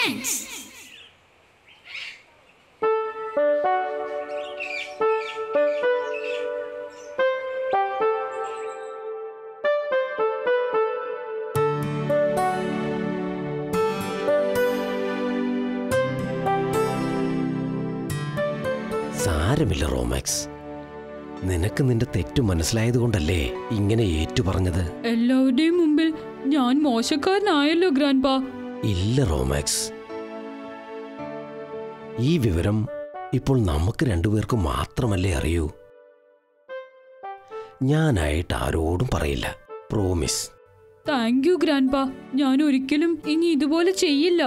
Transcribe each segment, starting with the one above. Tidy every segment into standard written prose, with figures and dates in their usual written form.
Suspense. സാരമില്ല റോമാക്സ്, നിനക്ക് നിന്റെ തെറ്റു മനസ്സിലായതുകൊണ്ടല്ലേ ഇങ്ങനെ ഏറ്റു പറഞ്ഞത്. എല്ലാവരുടെയും മുമ്പിൽ ഞാൻ മോശക്കാരനായല്ലോ ഗ്രാൻഡ്പാ. ഇല്ല റോമാക്സ്, ഈ വിവരം ഇപ്പോൾ നമുക്ക് രണ്ടുപേർക്കും മാത്രമല്ലേ അറിയൂ. ഞാനായിട്ട് ആരോടും പറയില്ല, പ്രോമിസ്. താങ്ക് യു ഗ്രാൻഡ്പാ, ഞാൻ ഒരിക്കലും ഇനി ഇതുപോലെ ചെയ്യില്ല.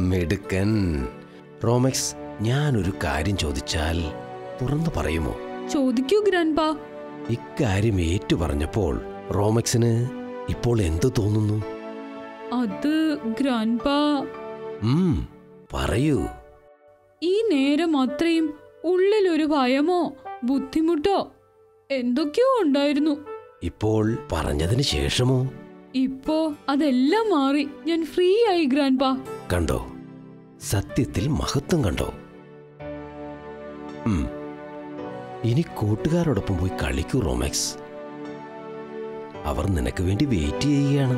മിടുക്കൻ. റോമാക്സ്, ഞാനൊരു കാര്യം ചോദിച്ചാൽ തുറന്നു പറയുമോ? ചോദിക്കൂ ഗ്രാൻഡ്പാ. ഇക്കാര്യം ഏറ്റു പറഞ്ഞപ്പോൾ റോമാക്സിന് ഇപ്പോൾ എന്തു തോന്നുന്നു? അത് ഗ്രാൻഡ്പാ, പറയൂ. ഈ നേരം അത്രയും ഉള്ളിലൊരു ഭയമോ ബുദ്ധിമുട്ടോ എന്തൊക്കെയോ ഉണ്ടായിരുന്നു. ഇപ്പോൾ പറഞ്ഞതിന് ശേഷമോ? ഇപ്പോ അതെല്ലാം മാറി, ഞാൻ ഫ്രീ ആയി ഗ്രാൻഡ്പാ. കണ്ടോ, സത്യത്തിൽ മഹത്വം കണ്ടോ? ഇനി കൂട്ടുകാരോടൊപ്പം പോയി കളിക്കൂ റോമാക്സ്. അവർ നിനക്ക് വേണ്ടി വെയിറ്റ് ചെയ്യുകയാണ്.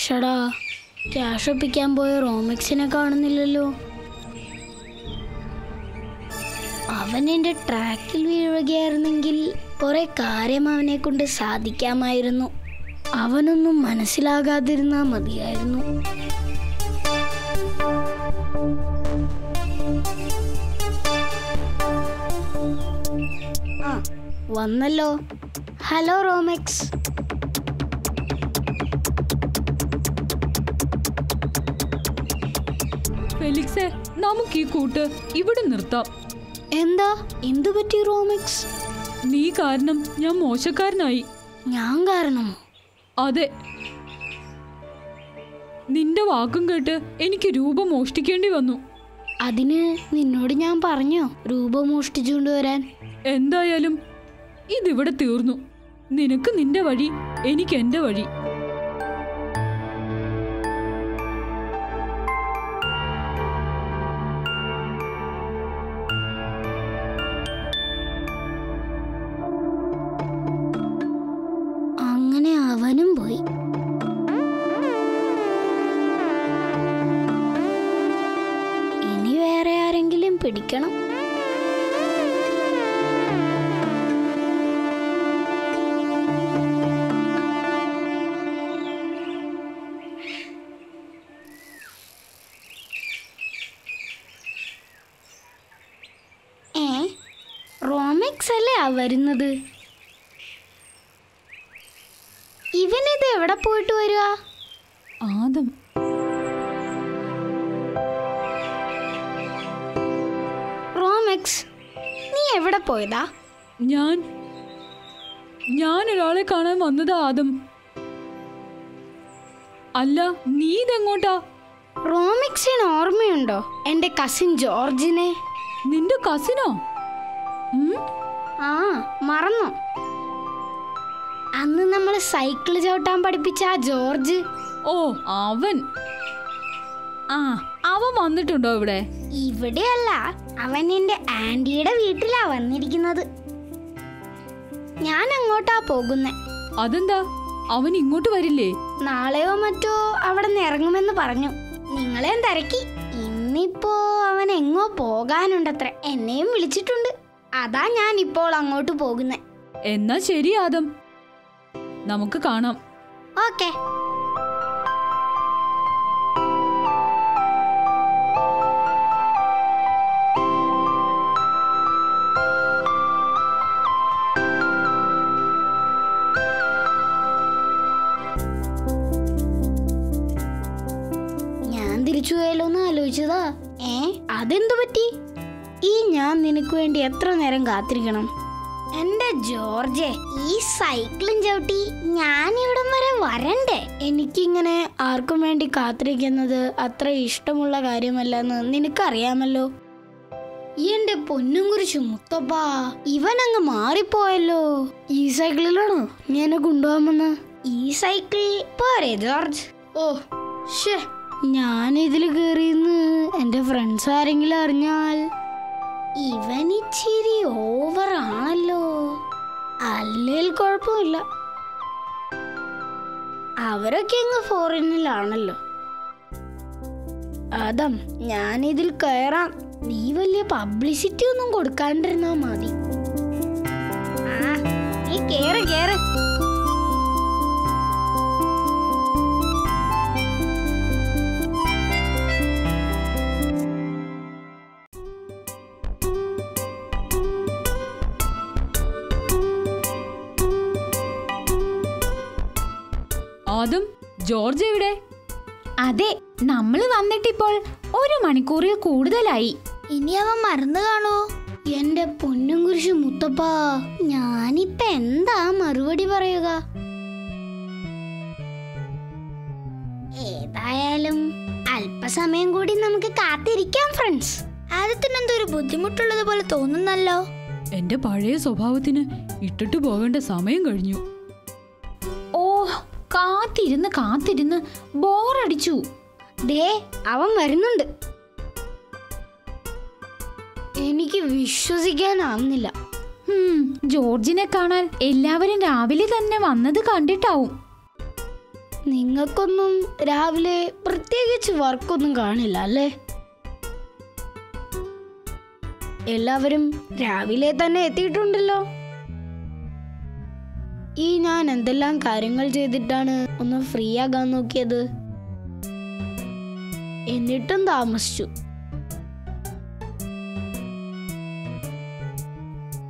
ഷടാ, ക്യാഷ് ഒപ്പിക്കാൻ പോയ റോമാക്സിനെ കാണുന്നില്ലല്ലോ. അവൻ എൻ്റെ ട്രാക്കിൽ വീഴുകയായിരുന്നെങ്കിൽ കുറെ കാര്യം അവനെ കൊണ്ട് സാധിക്കാമായിരുന്നു. അവനൊന്നും മനസ്സിലാകാതിരുന്നാ മതിയായിരുന്നു. ആ, വന്നല്ലോ. ഹലോ റോമാക്സ്. ഫെലിക്സേ, നമുക്ക് ഈ കൂട്ട് ഇവിടെ നിർത്താം. എന്താ, എന്തു പറ്റി റോമാക്സ്? നീ കാരണം ഞാൻ മോശക്കാരനായി. ഞാൻ കാരണമോ? അതെ, നിന്റെ വാക്കും കേട്ട് എനിക്ക് രൂപ മോഷ്ടിക്കേണ്ടി വന്നു. അതിന് നിന്നോട് ഞാൻ പറഞ്ഞോ രൂപ മോഷ്ടിച്ചുകൊണ്ടുവരാൻ? എന്തായാലും ഇതിവിടെ തീർന്നു. നിനക്ക് നിന്റെ വഴി, എനിക്ക് എന്റെ വഴി. അങ്ങനെ അവനും പോയി. ഇനി വേറെ ആരെങ്കിലും പിടിക്കണം. റോമാക്സ് അല്ലേ വരുന്നത്? ഇവനിത് എവിടെ പോയിട്ട് വരിക? ആദം, റോമാക്സ്, നീ എവിടെ പോയതാ? ഞാനൊരാളെ കാണാൻ വന്നതാ ആദം. അല്ല, നീ ഇതെങ്ങോട്ടാ? റോമാക്സിന് ഓർമ്മയുണ്ടോ എന്റെ കസിൻ ജോർജിനെ? നിന്റെ കസിനോ? ആ, മറന്നോ? അന്ന് നമ്മൾ സൈക്കിൾ ചവിട്ടാൻ പഠിപ്പിച്ച ആ ജോർജ്. ഓ, അവൻ വന്നിട്ടുണ്ടോ ഇവിടെ? ഇവിടെയല്ല, അവൻ എന്റെ ആന്റിയുടെ വീട്ടിലാ വന്നിരിക്കുന്നത്. ഞാൻ അങ്ങോട്ടാ പോകുന്നേ. അതെന്താ, അവൻ ഇങ്ങോട്ട് വരില്ലേ? നാളെയോ മറ്റോ അവിടെ നിന്ന് ഇറങ്ങുമെന്ന് പറഞ്ഞു. നിങ്ങളെയും തിരക്കി. ഇന്നിപ്പോ അവൻ എങ്ങോ പോകാനുണ്ടത്രേ. എന്നെയും വിളിച്ചിട്ടുണ്ട്. അതാ ഞാൻ ഇപ്പോൾ അങ്ങോട്ട് പോകുന്നേ. എന്നാ ശരി ആദം, നമുക്ക് കാണാം. ഓക്കെ. ഞാൻ തിരിച്ചു പോയാലോന്ന് ആലോചിച്ചതാ. അതെന്തു പറ്റി? ഈ ഞാൻ നിനക്ക് വേണ്ടി എത്ര നേരം കാത്തിരിക്കണം? എന്റെ ജോർജെ, ഈ സൈക്കിളും ചവിട്ടി ഞാൻ ഇവിടം വരെ വരണ്ടേ? എനിക്കിങ്ങനെ ആർക്കും വേണ്ടി കാത്തിരിക്കുന്നത് അത്ര ഇഷ്ടമുള്ള കാര്യമല്ലെന്ന് നിനക്കറിയാമല്ലോ. എന്റെ പൊന്നും കുരിശു മുത്തപ്പാ, ഇവനങ്ങ് മാറിപ്പോയല്ലോ. ഈ സൈക്കിളിലാണോ ഞാൻ കൊണ്ടുപോകാമെന്ന്? ഈ സൈക്കിൾ പോരെ ജോർജ്? ഓ ഷേ, ഞാൻ ഇതിൽ കയറിയെന്ന് എന്റെ ഫ്രണ്ട്സ് ആരെങ്കിലും അറിഞ്ഞാൽ. ഇവനിച്ചിരി ഓവറാണല്ലോ. അല്ലെങ്കിൽ കുഴപ്പമില്ല, അവരൊക്കെ അങ്ങ് ഫോറിനിലാണല്ലോ. ആദം, ഞാനിതിൽ കയറാം. നീ വലിയ പബ്ലിസിറ്റി ഒന്നും കൊടുക്കാണ്ടിരുന്നാ മതി. നീ കേറ് കേറ്. ആദം, ജോർജ് എവിടെ? അതെ, നമ്മൾ വന്നിട്ടിപ്പോൾ 1 മണിക്കൂറിൽ കൂടുതലായി. ഇനി അവൻ മറന്നു കാണോ? എന്റെ പൊന്നും കുരിശു മുത്തപ്പാ, ഞാനിപ്പ എന്താ മറുപടി പറയുക? ഏതായാലും അല്പസമയം കൂടി നമുക്ക് കാത്തിരിക്കാം ഫ്രണ്ട്സ്. ആദ്യത്തിനെന്തൊരു ബുദ്ധിമുട്ടുള്ളത് പോലെ തോന്നുന്നല്ലോ. എന്റെ പഴയ സ്വഭാവത്തിന് ഇട്ടിട്ട് പോകേണ്ട സമയം കഴിഞ്ഞു. ഓ, കാത്തിരുന്ന് ബോറടിച്ചു. ദേ, അവൻ വരുന്നുണ്ട്. എനിക്ക് വിശ്വസിക്കാനാവുന്നില്ല. ജോർജിനെ കാണാൻ എല്ലാവരും രാവിലെ തന്നെ വന്നത് കണ്ടിട്ടാവും. നിങ്ങൾക്കൊന്നും രാവിലെ പ്രത്യേകിച്ച് വർക്കൊന്നും കാണില്ല അല്ലേ? എല്ലാവരും രാവിലെ തന്നെ എത്തിയിട്ടുണ്ടല്ലോ. ഈ ഞാൻ എന്തെല്ലാം കാര്യങ്ങൾ ചെയ്തിട്ടാണ് ഒന്ന് ഫ്രീ ആകാൻ നോക്കിയത്, എന്നിട്ടും താമസിച്ചു.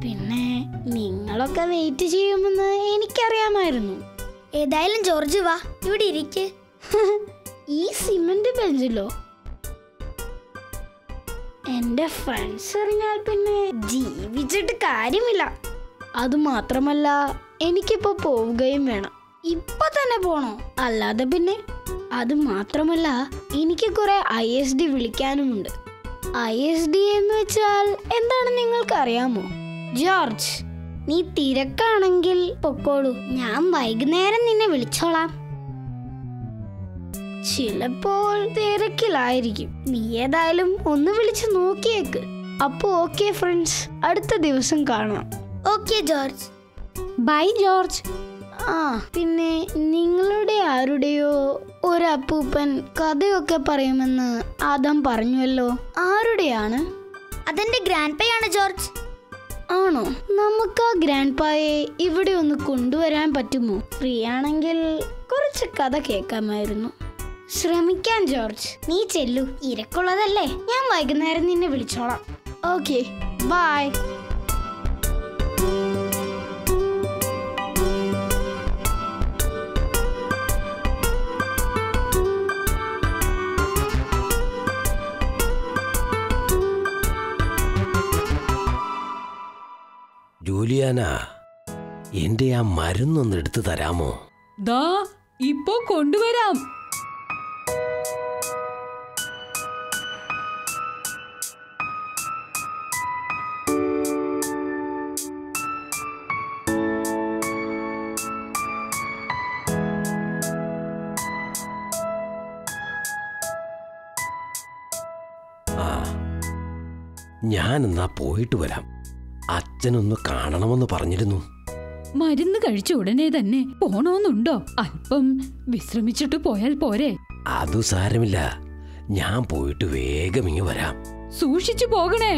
പിന്നെ നിങ്ങളൊക്കെ വെയിറ്റ് ചെയ്യുമെന്ന് എനിക്കറിയാമായിരുന്നു. ഏതായാലും ജോർജ് വാ, ഇവിടെ ഇരിക്ക്. ഈ സിമന്റ് ബെഞ്ചിലോ? എന്റെ ഫ്രണ്ട്സ് അറിഞ്ഞാൽ പിന്നെ ജീവിച്ചിട്ട് കാര്യമില്ല. അത് മാത്രമല്ല, എനിക്കിപ്പോ പോവുകയും വേണം. ഇപ്പൊ തന്നെ പോണോ? അല്ലാതെ പിന്നെ. അത് മാത്രമല്ല, എനിക്ക് കുറെ ISD വിളിക്കാനുമുണ്ട്. ISD എന്ന് വെച്ചാൽ എന്താണെന്ന് നിങ്ങൾക്ക് അറിയാമോ? ജോർജ്, നീ തിരക്കാണെങ്കിൽ പൊക്കോളൂ, ഞാൻ വൈകുന്നേരം നിന്നെ വിളിച്ചോളാം. ചിലപ്പോൾ തിരക്കിലായിരിക്കും. നീ ഏതായാലും ഒന്ന് വിളിച്ച് നോക്കിയേക്ക്. അപ്പൊ ഓക്കെ ഫ്രണ്ട്സ്, അടുത്ത ദിവസം കാണാം. Okay George. Bye George. ആ, പിന്നെ നിങ്ങളുടെ ആരുടെയോ ഒരു അപ്പൂപ്പൻ കഥയൊക്കെ പറയുമെന്ന് ആദം പറഞ്ഞുവല്ലോ. ആരുടെയാണ്? അതെന്റെ ഗ്രാൻഡ് പയാണ് ജോർജ്. ആണോ? നമുക്ക് ആ ഗ്രാൻഡ് പായെ ഇവിടെ ഒന്ന് കൊണ്ടുവരാൻ പറ്റുമോ? ഫ്രീ ആണെങ്കിൽ കുറച്ച് കഥ കേൾക്കാമായിരുന്നു. ശ്രമിക്കാൻ ജോർജ്. നീ ചെല്ലു, ഇരക്കുള്ളതല്ലേ. ഞാൻ വൈകുന്നേരം നിന്നെ വിളിച്ചോളാം. Okay, by. ജൂലിയാന, എന്റെ ആ മരുന്നൊന്ന് എടുത്തു തരാമോ? ദാ ഇപ്പോ കൊണ്ടുവരാം. ഞാനെന്നാ പോയിട്ട് വരാം. അച്ഛനൊന്ന് കാണണമെന്ന് പറഞ്ഞിരുന്നു. മരുന്ന് കഴിച്ച ഉടനെ തന്നെ പോണോന്നുണ്ടോ? അല്പം വിശ്രമിച്ചിട്ട് പോയാൽ പോരെ? അതു സാരമില്ല, ഞാൻ പോയിട്ട് വേഗം ഇങ്ങ് വരാം. സൂക്ഷിച്ചു പോകണേ.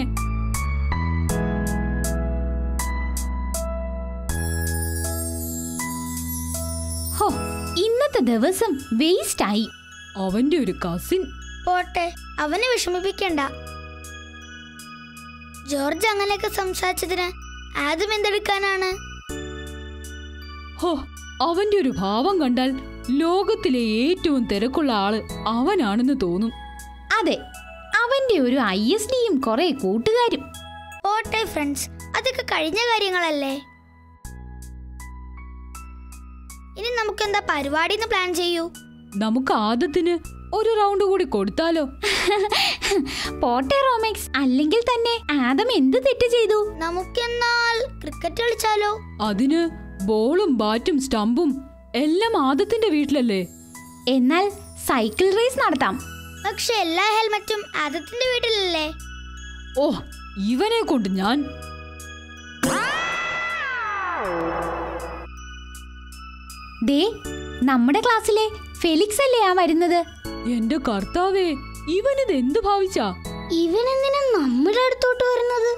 ഹോ, ഇന്നത്തെ ദിവസം വേസ്റ്റ് ആയി. അവന്റെ ഒരു കസിൻ. പോട്ടെ, അവനെ വിഷമിപ്പിക്കണ്ട. ജോർജ് അങ്ങനെയൊക്കെ സംസാരിച്ചതിന് ആദ്യം എന്തെടുക്കാനാണ്? ഹോ, അവന്റെ ഒരു ഭാവം കണ്ടാൽ ലോകത്തിലെ ഏറ്റവും തിരക്കുള്ള ആള് അവനാണെന്ന് തോന്നും. അതെ, അവന്റെ ഒരു ISDയും കുറെ കൂട്ടുകാരും. പോട്ടെ ഫ്രണ്ട്സ്, അതൊക്കെ കഴിഞ്ഞ കാര്യങ്ങളല്ലേ. ഇനി നമുക്ക് എന്താ പരിപാടി പ്ലാൻ ചെയ്യൂ. നമുക്ക് ആദത്തിന് ഒരു റൗണ്ട് കൂടി കൊടുത്താലോ? പോട്ടെ റോമാക്സ്, അല്ലെങ്കിൽ തന്നെ ആദം എന്ത് തെറ്റ് ചെയ്തു? നമുക്കെന്നാൽ ക്രിക്കറ്റ് കളിച്ചാലോ? അതിന് ബോളും ബാറ്റും സ്റ്റമ്പും എല്ലാം ആദത്തിന്റെ വീട്ടിലല്ലേ? എന്നാൽ സൈക്കിൾ റേസ് നടത്താം. പക്ഷെ എല്ലാ ഹെൽമറ്റും ആദത്തിന്റെ വീട്ടിലല്ലേ? ഓ, ഇവനെ കൊണ്ട് ഞാൻ. ദേ, നമ്മുടെ ക്ലാസ്സിലെ ഫെലിക്സ് അല്ലേ ആ വരുന്നത്? എന്റെ കർത്താവേ, ഇവനിത് എന്ത് ഭാവിച്ചാ? ഇവനെന്തിനാ നമ്മുടെ അടുത്തോട്ട് വരുന്നത്?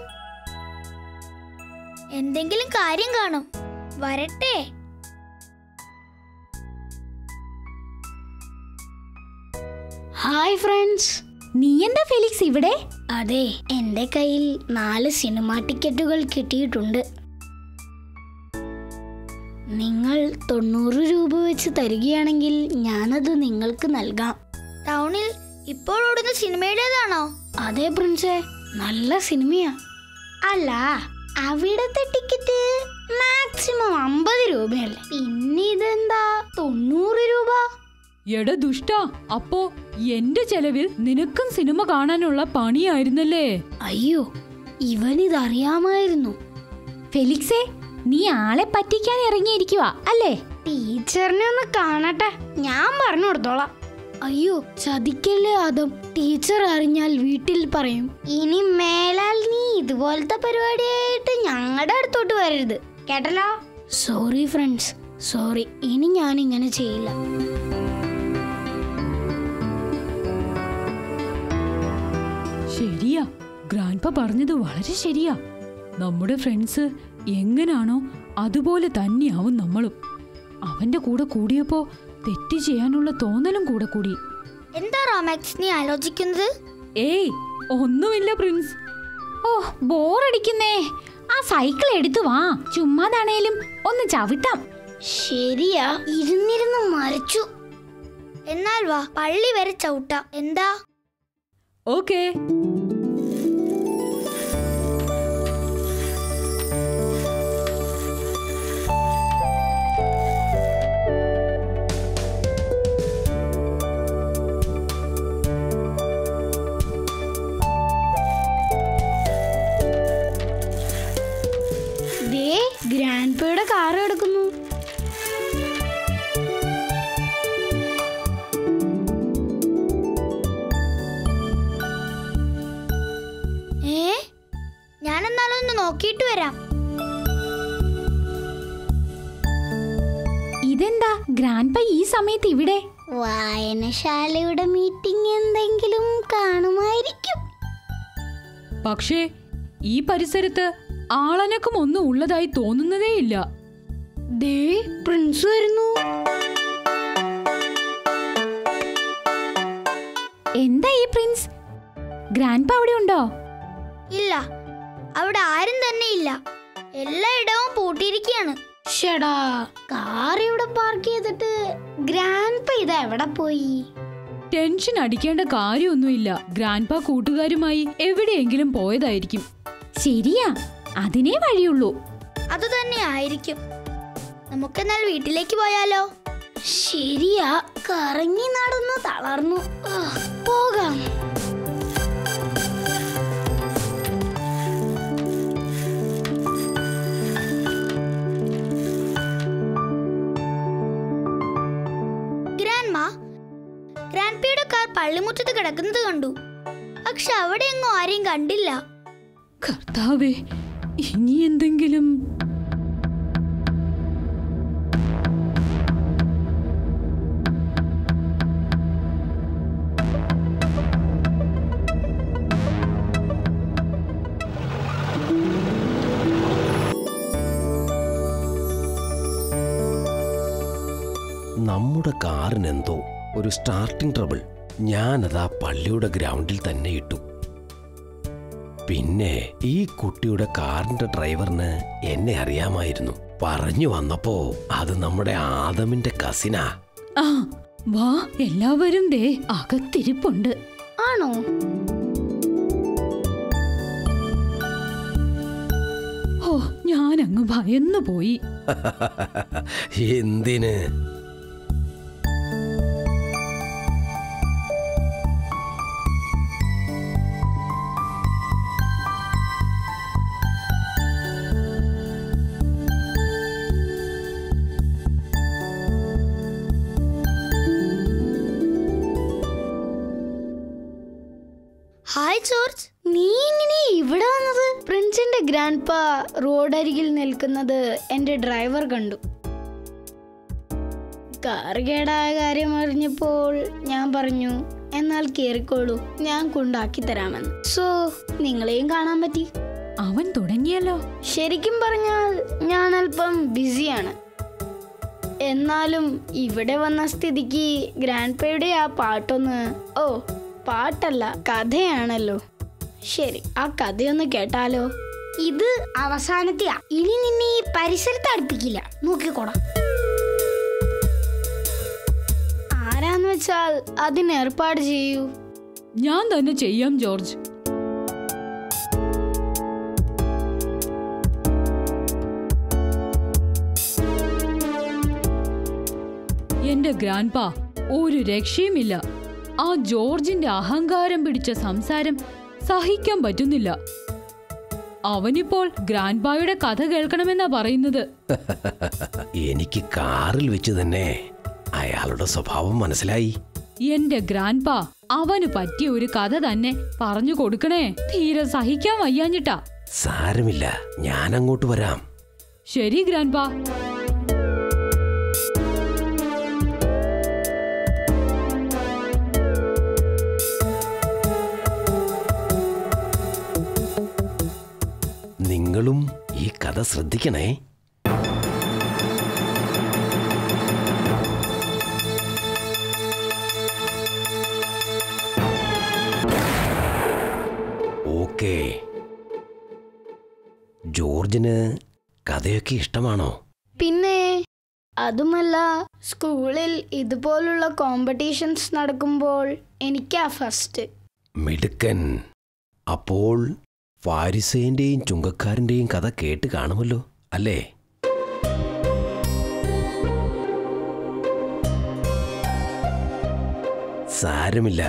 എന്തെങ്കിലും കാര്യം കാണും. വരട്ടെ. Hi friends. നീ എന്താ ഫെലിക്സ് ഇവിടെ? അതെ, എന്റെ കയ്യിൽ 4 സിനിമാ ടിക്കറ്റുകൾ കിട്ടിയിട്ടുണ്ട്. നിങ്ങൾ 90 രൂപ വെച്ച് തരികയാണെങ്കിൽ ഞാനത് നിങ്ങൾക്ക് നൽകാം. ടൗണിൽ ഇപ്പോൾ ഓടുന്ന സിനിമയുടേതാണോ? അതെ പ്രിൻസേ, നല്ല സിനിമയാ. അല്ല, അവിടത്തെ ടിക്കറ്റ് മാക്സിമം 50 രൂപയല്ലേ, പിന്നെ ഇതെന്താ 90 രൂപ? എട ദുഷ്ടാ, അപ്പോ എന്റെ ചെലവിൽ നിനക്കും സിനിമ കാണാനുള്ള പണിയായിരുന്നല്ലേ? അയ്യോ, ഇവനിതറിയാമായിരുന്നു. ഫെലിക്സേ, നീ ആളെ പറ്റിക്കാൻ ഇറങ്ങിയിരിക്കുക അല്ലേ? ടീച്ചറിനെ ഒന്ന് കാണട്ടെ, ഞാൻ പറഞ്ഞു കൊടുത്തോളാം. അയ്യോ, ചതിക്കല്ലേ ആദം, ടീച്ചർ അറിഞ്ഞാൽ വീട്ടിൽ പറയും. ഇനി മേലാൽ നീ ഇതുപോലത്തെ പരിപാടിയായിട്ട് ഞങ്ങളുടെ അടുത്തോട്ട് വരരുത്, കേട്ടല്ലോ? Sorry friends, sorry. ഇനി ഞാൻ ഇങ്ങനെ ചെയ്യില്ല. ശരിയാ, ഗ്രാൻഡ്പ പറഞ്ഞത് വളരെ ശരിയാ. നമ്മുടെ ഫ്രണ്ട്സ് എങ്ങനാണോ അതുപോലെ തന്നെയാവും നമ്മളും. അവന്റെ കൂടെ കൂടിയപ്പോ തെറ്റ് ചെയ്യാനുള്ള തോന്നലും കൂടെ കൂടി. എന്താ റോമാക്സ് നീ ആലോചിക്കുന്നത്? ഏയ്, ഒന്നുമില്ല പ്രിൻസ്. ഓ, ബോറടിക്കുന്നേ. ആ സൈക്കിൾ എടുത്തു വാ, ചുമ്മാതാണേലും ഒന്ന് ചവിട്ടാം. ശരിയാ, ഇരുന്നിരുന്ന് മരച്ചു. എന്നാൽ വാ, പള്ളി വരെ ചവിട്ടാം. എന്താ? ഓക്കേ. ഗ്രാൻഡ്പയുടെ കാർ എടുക്കുന്നു. ഞാനെന്നാലും ഒന്ന് നോക്കിയിട്ട് വരാം. ഇതെന്താ ഗ്രാൻഡ്പ ഈ സമയത്ത് ഇവിടെ? വായനശാലയുടെ മീറ്റിംഗ് എന്തെങ്കിലും കാണുമായിരിക്കും. പക്ഷേ ഈ പരിസരത്ത് ആളനക്കം ഒന്നും ഉള്ളതായി തോന്നുന്നതേയില്ല. ദേ, പ്രിൻസ് വരുന്നു. എന്താ ഈ പ്രിൻസ്? ഗ്രാൻഡ്പ അവിടെ ഉണ്ടോ? ഇല്ല, അവിടെ ആരും തന്നെ ഇല്ല. എല്ലായിടവും പൂട്ടിയിരിക്കുകയാണ്. ഷടാ, കാർ ഇവിടെ പാർക്ക് ചെയ്തിട്ട് ഗ്രാൻഡ്പ ഇത് എവിടെ പോയി? ടെൻഷൻ അടിക്കേണ്ട കാര്യമൊന്നുമില്ല. ഗ്രാൻഡ്പ കൂട്ടുകാരുമായി എവിടെയെങ്കിലും പോയതായിരിക്കും. ശരിയാ, അതിനേ വഴിയുള്ളൂ. അത് തന്നെ ആയിരിക്കും. നമുക്കെന്നാൽ വീട്ടിലേക്ക് പോയാലോ? ശരിയാ, കറങ്ങി നടന്ന് തളർന്നു. പോകാം. ഗ്രാൻഡ്പയുടെ കാർ പള്ളിമുറ്റത്ത് കിടക്കുന്നത് കണ്ടു. പക്ഷെ അവിടെ എങ്ങും ആരെയും കണ്ടില്ല. കർത്താവേ, ഇനി എന്തെങ്കിലും. നമ്മുടെ കാറിനെന്തോ ഒരു സ്റ്റാർട്ടിംഗ് ട്രബിൾ. ഞാനതാ പള്ളിയുടെ ഗ്രൗണ്ടിൽ തന്നെ ഇട്ടു. പിന്നെ ഈ കുട്ടിയുടെ കാറിന്റെ ഡ്രൈവറിന് എന്നെ അറിയാമായിരുന്നു. പറഞ്ഞു വന്നപ്പോ അത് നമ്മുടെ ആദമിന്റെ കസിനാ. ആ, വാ, എല്ലാവരും ദേ അകത്തിരിപ്പുണ്ട്. ആണോ? ഓ, ഞാനങ്ങ് ഭയന്നു പോയി. എന്തിന്? എന്റെ ഗ്രാൻഡ് പാ റോഡരികിൽ നിൽക്കുന്നത് എന്റെ ഡ്രൈവർ കണ്ടു. കാർ കേടായ കാര്യം അറിഞ്ഞപ്പോൾ ഞാൻ പറഞ്ഞു, എന്നാൽ കേറിക്കോളൂ, ഞാൻ കൊണ്ടാക്കി തരാമെന്ന്. സോ നിങ്ങളെയും കാണാൻ പറ്റി. അവൻ തുടങ്ങിയല്ലോ. ശരിക്കും പറഞ്ഞാൽ ഞാൻ അല്പം ബിസിയാണ്. എന്നാലും ഇവിടെ വന്ന സ്ഥിതിക്ക് ഗ്രാൻഡ്പയുടെ ആ പാട്ടൊന്ന്, ഓ പാട്ടല്ല കഥയാണല്ലോ, ശരി ആ കഥയൊന്ന് കേട്ടാലോ? ഇത് അവസാനത്തെയാ, ഇനി നിന്നെ ഈ പരിസരത്ത് അടുപ്പിക്കില്ല, നോക്കിക്കോടാ. ആരാന്ന് വെച്ചാൽ അതിന് ഏർപ്പാട് ചെയ്യൂ. ഞാൻ തന്നെ ചെയ്യാം ജോർജ്. എന്റെ ഗ്രാൻഡ്പാ ഒരു രക്ഷയുമില്ല. ആ ജോർജിന്റെ അഹങ്കാരം പിടിച്ച സംസാരം സഹിക്കാൻ പറ്റുന്നില്ല. അവനിപ്പോൾ ഗ്രാൻഡ്പായുടെ കഥ കേൾക്കണമെന്നാ പറയുന്നത്. എനിക്ക് കാറിൽ വെച്ച് തന്നെ അയാളുടെ സ്വഭാവം മനസ്സിലായി. എന്റെ ഗ്രാൻഡ്പാ അവന് പറ്റിയ ഒരു കഥ തന്നെ പറഞ്ഞു കൊടുക്കണേ. തീരെ സഹിക്കാൻ വയ്യാഞ്ഞിട്ടാ. സാരമില്ല, ഞാൻ അങ്ങോട്ട് വരാം. ശരി ഗ്രാൻഡ്പാ. നിങ്ങളും ഈ കഥ ശ്രദ്ധിക്കണേ. ഓക്കേ, ജോർജിന് കഥയൊക്കെ ഇഷ്ടമാണോ? പിന്നെ അതുമല്ല, സ്കൂളിൽ ഇതുപോലുള്ള കോമ്പറ്റീഷൻസ് നടക്കുമ്പോൾ എനിക്കാ ഫസ്റ്റ്. മിടുക്കൻ. അപ്പോൾ ഫാരിസേന്റെയും ചുങ്കക്കാരന്റെയും കഥ കേട്ട് കാണുമല്ലോ അല്ലേ? സാരമില്ല,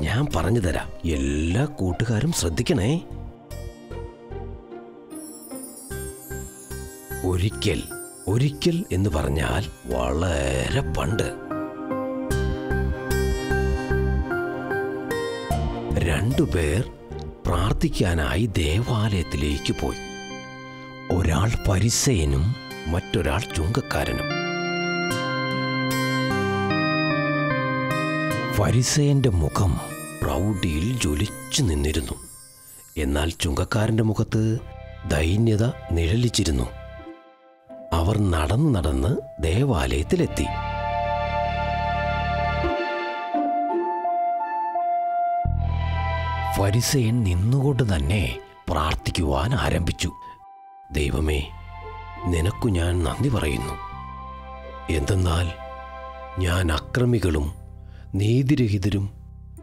ഞാൻ പറഞ്ഞു തരാം. എല്ലാ കൂട്ടുകാരും ശ്രദ്ധിക്കണേ. ഒരിക്കൽ എന്ന് പറഞ്ഞാൽ വളരെ പണ്ട്, രണ്ടുപേർ പ്രാർത്ഥിക്കാനായി ദേവാലയത്തിലേക്ക് പോയി. ഒരാൾ ഫരിസേയനും മറ്റൊരാൾ ചുങ്കക്കാരനും. ഫരിസേയന്റെ മുഖം പ്രൗഢിയിൽ ജ്വലിച്ചു നിന്നിരുന്നു. എന്നാൽ ചുങ്കക്കാരന്റെ മുഖത്ത് ദൈന്യത നിഴലിച്ചിരുന്നു. അവർ നടന്ന് ദേവാലയത്തിലെത്തി. ഫരിസേയൻ നിന്നുകൊണ്ട് തന്നെ പ്രാർത്ഥിക്കുവാൻ ആരംഭിച്ചു. ദൈവമേ, നിനക്കു ഞാൻ നന്ദി പറയുന്നു. എന്തെന്നാൽ ഞാൻ അക്രമികളും നീതിരഹിതരും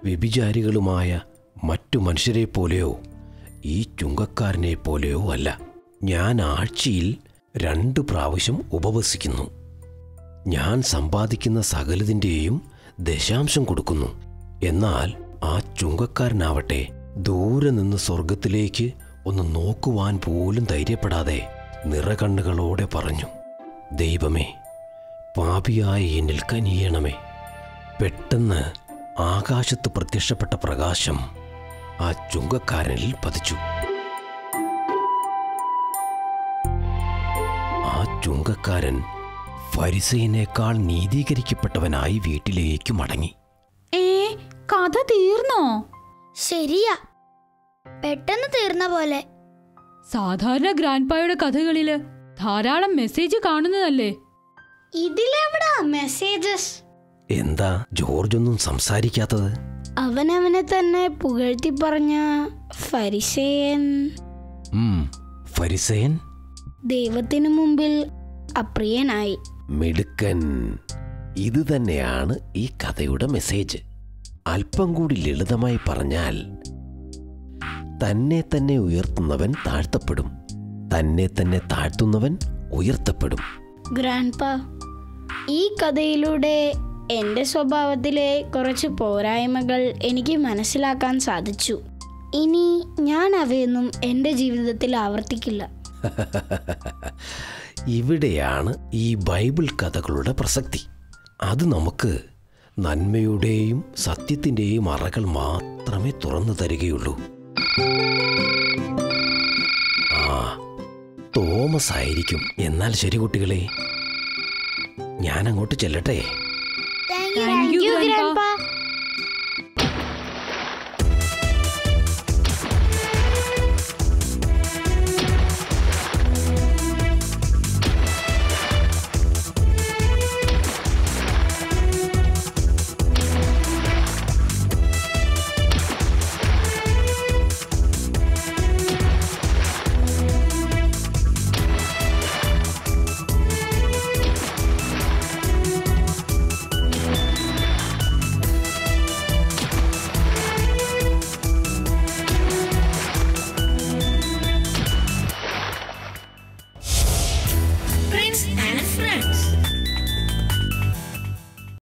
വ്യഭിചാരികളുമായ മറ്റു മനുഷ്യരെ പോലെയോ ഈ ചുങ്കക്കാരനെ പോലെയോ അല്ല. ഞാൻ ആഴ്ചയിൽ 2 പ്രാവശ്യം ഉപവസിക്കുന്നു. ഞാൻ സമ്പാദിക്കുന്ന സകലതിൻ്റെയും ദശാംശം കൊടുക്കുന്നു. എന്നാൽ ആ ചുങ്കക്കാരനാവട്ടെ ദൂരെ നിന്ന് സ്വർഗത്തിലേക്ക് ഒന്ന് നോക്കുവാൻ പോലും ധൈര്യപ്പെടാതെ നിറകണ്ണുകളോടെ പറഞ്ഞു, ദൈവമേ, പാപിയായ എന്നിൽ കനിയണമേ. പെട്ടെന്ന് ആകാശത്ത് പ്രത്യക്ഷപ്പെട്ട പ്രകാശം ആ ചുങ്കക്കാരനിൽ പതിച്ചു. ആ ചുങ്കക്കാരൻ ഫരിസേയനേക്കാൾ നീതീകരിക്കപ്പെട്ടവനായി വീട്ടിലേക്ക് മടങ്ങി. കഥ തീർന്നോ? ശരിയാ, പെട്ടെന്ന് തീർന്ന പോലെ. സാധാരണ ഗ്രാൻഡ്പായുടെ കഥകളില് ധാരാളം മെസ്സേജ് കാണുന്നതല്ലേ? ഇതിലെവിടാ മെസ്സേജസ്? എന്താ ജോർജ് ഒന്നും സംസാരിക്കാത്തത്? അവനവനെ തന്നെ പുകഴ്ത്തി പറഞ്ഞ ഫരിസേയൻ ഫരിസേയൻ ദൈവത്തിനു മുമ്പിൽ അപ്രിയനായി. മിടുക്കൻ. ഇത് തന്നെയാണ് ഈ കഥയുടെ മെസ്സേജ്. അല്പം കൂടി ലളിതമായി പറഞ്ഞാൽ, തന്നെ തന്നെ ഉയർത്തുന്നവൻ താഴ്ത്തപ്പെടും, തന്നെ തന്നെ താഴ്ത്തുന്നവൻ ഉയർത്തപ്പെടും. ഗ്രാൻഡ്പാ, ഈ കഥയിലൂടെ എൻ്റെ സ്വഭാവത്തിലെ കുറച്ച് പോരായ്മകൾ എനിക്ക് മനസ്സിലാക്കാൻ സാധിച്ചു. ഇനി ഞാൻ അവയൊന്നും എൻ്റെ ജീവിതത്തിൽ ആവർത്തിക്കില്ല. ഇവിടെയാണ് ഈ ബൈബിൾ കഥകളുടെ പ്രസക്തി. അത് നമുക്ക് നന്മയുടെയും സത്യത്തിൻ്റെയും അറകൾ മാത്രമേ തുറന്നു തരികയുള്ളൂ. ആ തോമസ് ആയിരിക്കും. എന്നാൽ ശരി കുട്ടികളെ, ഞാൻ അങ്ങോട്ട് ചെല്ലട്ടെ. Thank you grandpa.